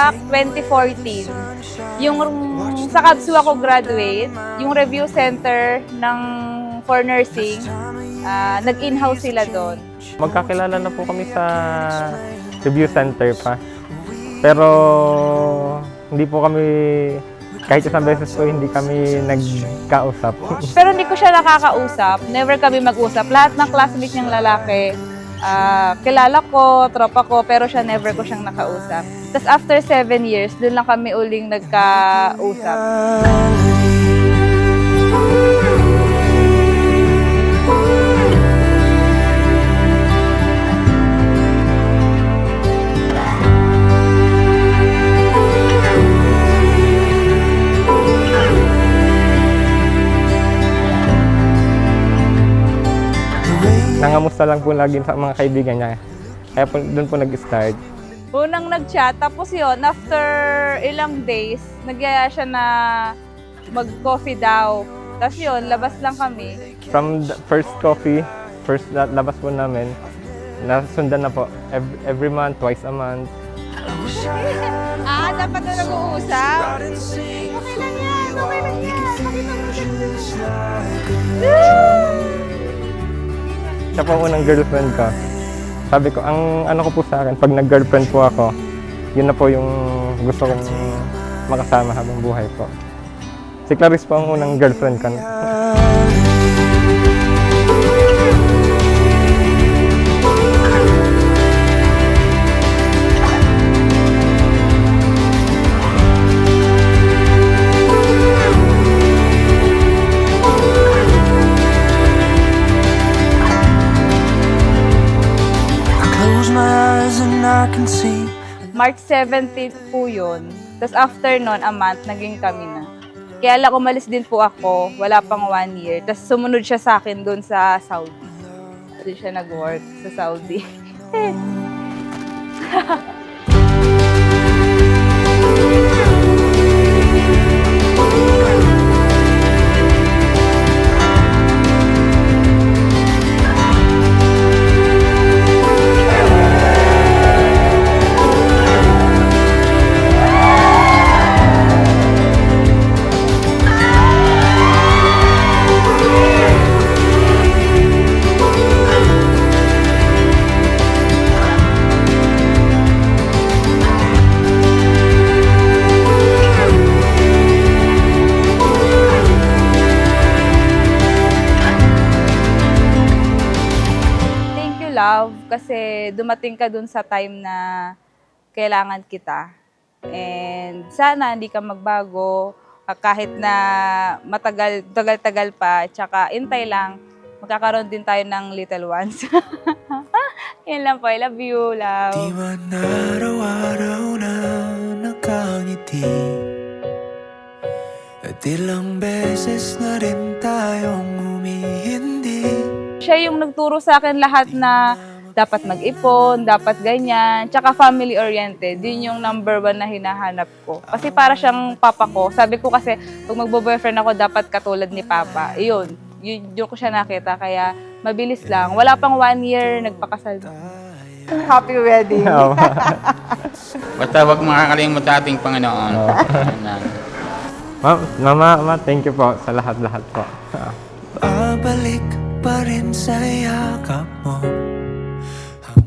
back 2014, yung sa KABSU ako graduate, yung review center ng for nursing, nag-in-house sila doon. Magkakilala na po kami sa review center pa. Pero hindi po kami, kahit isang beses po hindi kami nagkausap. Pero hindi ko siya nakakausap, never kami mag-usap. Lahat ng classmates niyang lalaki, kilala ko, tropa ko, pero siya never ko siyang nakausap. Tapos after 7 years, doon lang kami uling nagkausap. Nangamusta lang po lagi sa mga kaibigan niya. Kaya po, doon po nag-start. Unang nag-chat, tapos yun, after ilang days, nagyaya siya na mag-coffee daw. Tapos yun, labas lang kami. From the first coffee, first labas po namin, nasundan na po. Every month, twice a month. Dapat na nag-uusap? Okay lang yan, okay lang yan. Siya po ang unang girlfriend ko. Sabi ko, ang ano ko po sa akin, pag nag-girlfriend po ako, yun na po yung gusto kong makasama habang buhay po. Si Clarice po ang unang girlfriend ko. March 17 po yun. Tapos after nun, a month, naging kami na. Kaya lang umalis din po ako, wala pang 1 year. Tapos sumunod siya sa akin doon sa Saudi. Doon siya nag-work sa Saudi. Love, kasi dumating ka dun sa time na kailangan kita. And sana hindi ka magbago kahit na tagal-tagal pa. Tsaka intay lang, magkakaroon din tayo ng little ones. Yan lang po. I love you, love. Di man araw-araw na nakangiti at ilang beses na rin tayong humihindi. Siya yung nagturo sa akin lahat na dapat mag-ipon, dapat ganyan, tsaka family-oriented. Yun yung number 1 na hinahanap ko. Kasi para siyang papa ko. Sabi ko kasi, pag magbo-boyfriend ako, dapat katulad ni papa. Yun ko siya nakita. Kaya mabilis lang. Wala pang 1 year, nagpakasal. Happy wedding! Basta huwag makakalimut ating Panginoon. Mama, thank you po sa lahat-lahat po. Babalik pa rin sa yakap mo.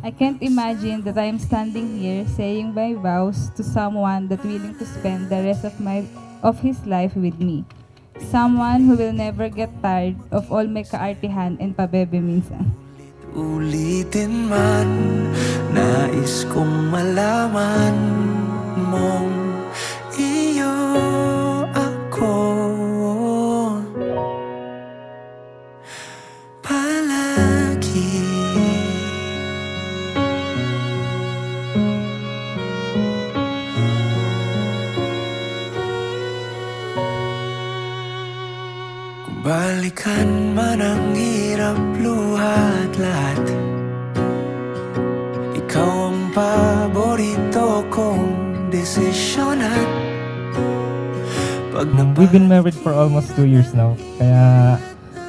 I can't imagine that I am standing here saying my vows to someone that willing to spend the rest of his life with me. Someone who will never get tired of all my kaartihan and pabebe minsan. Ulitin man, nais kong malaman mong iyo ako. Balikan man ang hirap, luhat lahat, ikaw ang paborito kong desisyon at We've been married for almost 2 years now. Kaya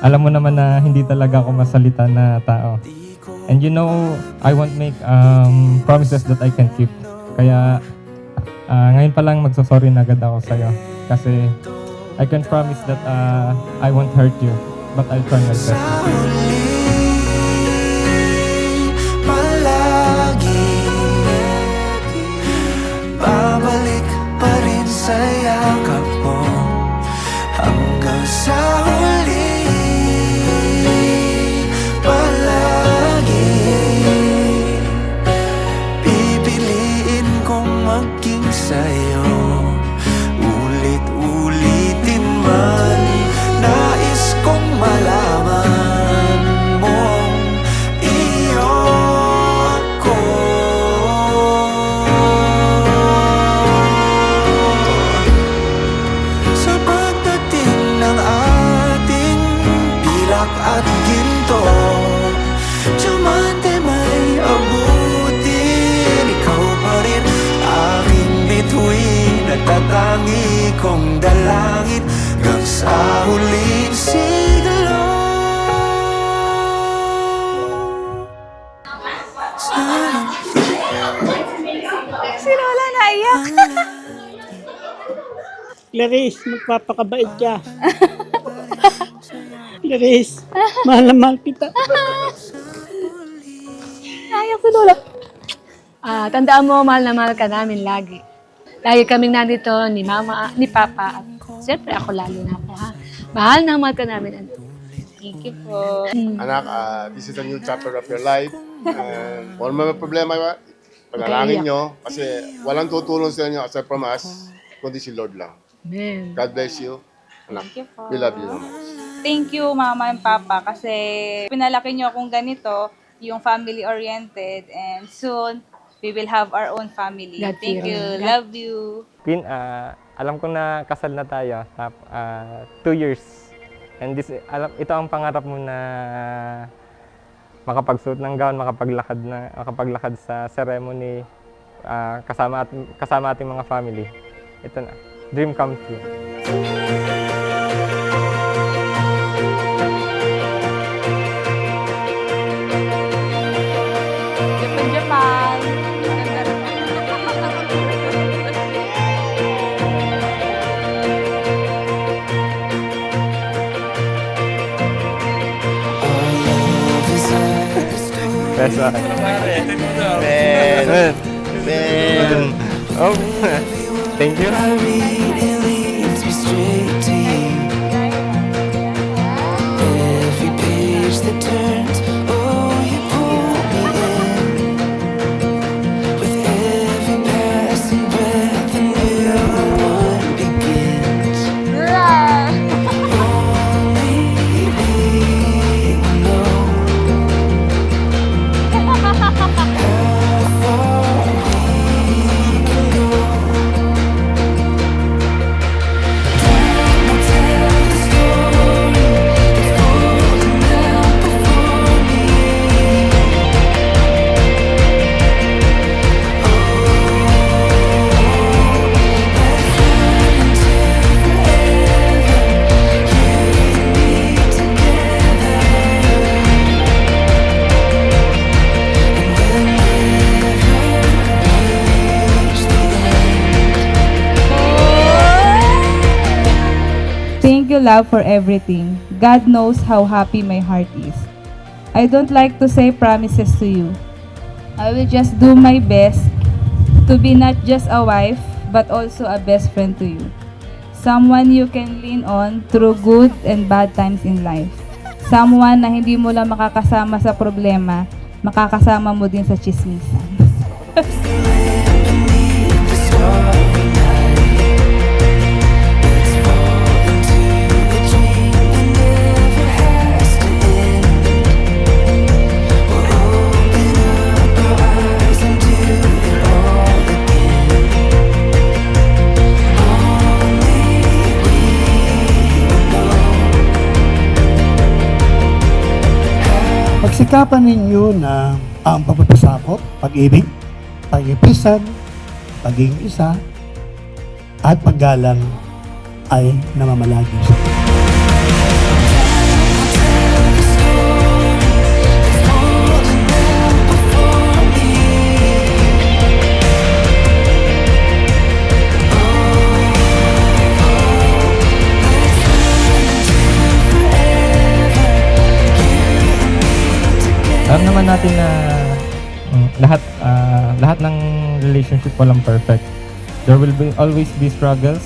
alam mo naman na hindi talaga ako masalita na tao. And you know, I won't make promises that I can keep. Kaya Ngayon pa lang magsasorry na agad ako sa'yo. Kasi I can promise that I won't hurt you. But I'll try my best. Sa huli, palagi babalik pa rin sa yakap mo. Hanggang sa huli, palagi pipiliin kong maging sa'yo. Ulit-ulitin man, nais kong malaman mong iyo ko. Sa pagdating ng ating pilak at ginto, diamante may abutin. Ikaw pa rin aking bituin at tatangi kong dalangin hanggang sa huling siglo. Si Lola naiyak. Clarice, magpapakabait ka. Clarice, mahal na mahal kita. Naiyak si Lola. Tandaan mo, mahal na mahal ka namin lagi. Lagi kaming nandito ni Mama, ni Papa, at siyempre ako lalo na ako, ha? Mahal na mahal ka namin. Thank you po. Anak, this is a new chapter of your life. Kung may problema, panalangin nyo. Kasi walang tutulong sa inyo aside from us, kundi si Lord lang. Amen. God bless you. Anak, Thank you po. we love you so much. Thank you, Mama and Papa, kasi pinalaki niyo akong ganito, yung family-oriented, and soon, we will have our own family. God Thank you. fearing. Love you. Queen, alam ko na kasal na tayo. 2 years. And ito ang pangarap mo na makapagsuot ng gown, makapaglakad sa ceremony, kasama ating mga family. Ito na. Dream come true. Japan, Japan. Best one. Ben. Oh, thank you. It leads me straight to you. Every page that turns, oh, you pull me in. With every passing breath, a new one begins. Only we know how far we can go. Thank you, love, for everything. God knows how happy my heart is. I don't like to say promises to you. I will just do my best to be not just a wife, but also a best friend to you. Someone you can lean on through good and bad times in life. Someone na hindi mo lang makakasama sa problema, makakasama mo din sa chismisan. Pagsikapan ninyo na ang pagpapasakop, pag-ibig, pag-ipisan, pagiging isa, at paggalang ay namamalagi sa naman natin na lahat ng relationship walang perfect. There will always be struggles.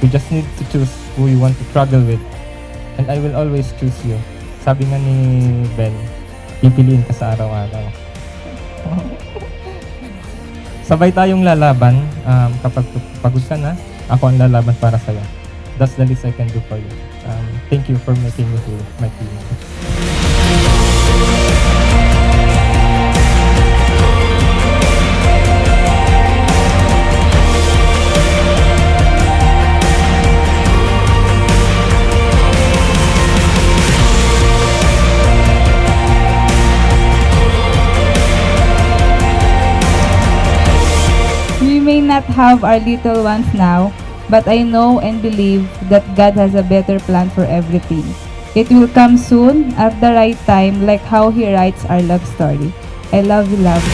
We just need to choose who you want to struggle with. And I will always choose you. Sabi nga ni Ben, pipiliin ka sa araw-araw. Sabay tayong lalaban. Kapag pagod ka na, ako ang lalaban para sa'yo. That's the least I can do for you. Thank you for making me feel my feelings. We may not have our little ones now, but I know and believe that God has a better plan for everything. It will come soon at the right time, like how He writes our love story. I love you, love.